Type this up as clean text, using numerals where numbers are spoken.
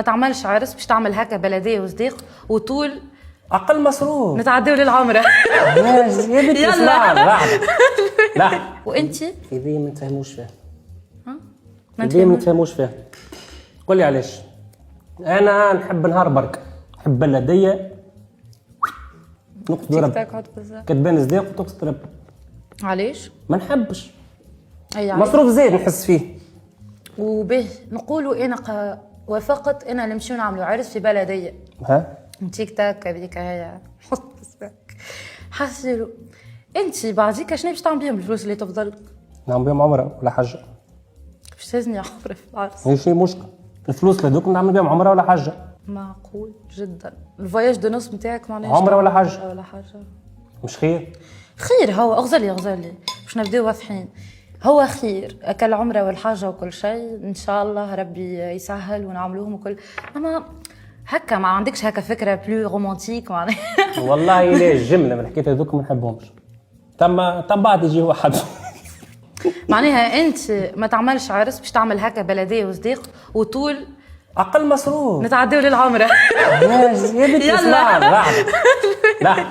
ما تعملش عرس، باش تعمل هكا بلديه وصديق وطول اقل مصروف. نتعداو للعمره. يا بنتي اسمع لا وانتي هذه ما نتفهموش فيها. ما هذه ما نتفهموش فيها. قول لي علاش؟ انا نحب نهار برك، نحب بلديه نقصد رب كتبان صديق وتقصد رب. علاش؟ ما نحبش اي مصروف زايد نحس فيه. وبه نقولوا انا وافقت انا نمشيو نعملوا عرس في بلديه. ها تيك تاك هذيك هي حط اسمك حسلو. انت بعديك شنو باش تعمل بيهم الفلوس اللي تفضل؟ نعمل بهم عمره ولا حجه. باش تهزني عمره في العرس؟ هي شي مشكل الفلوس هذوك نعمل بهم عمره ولا حجه. معقول جدا. الفواياج دو نص نتاعك معناها عمره ولا حجه؟ ولا حاجه مش خير؟ خير هو اغزلي باش نبداو واضحين. هو خير اكل عمره والحاجه وكل شيء ان شاء الله ربي يسهل ونعملوهم وكل. اما هكا ما عندكش هكا فكره بلو رومانتيك معناها؟ والله ليه الجمله من حكيت هذوك ما نحبهمش. تم بعد يجي واحد. معناها انت ما تعملش عرس، باش تعمل هكا بلديه وصديق وطول اقل مصروف نتعداو للعمره. يا بنتي اسمع لا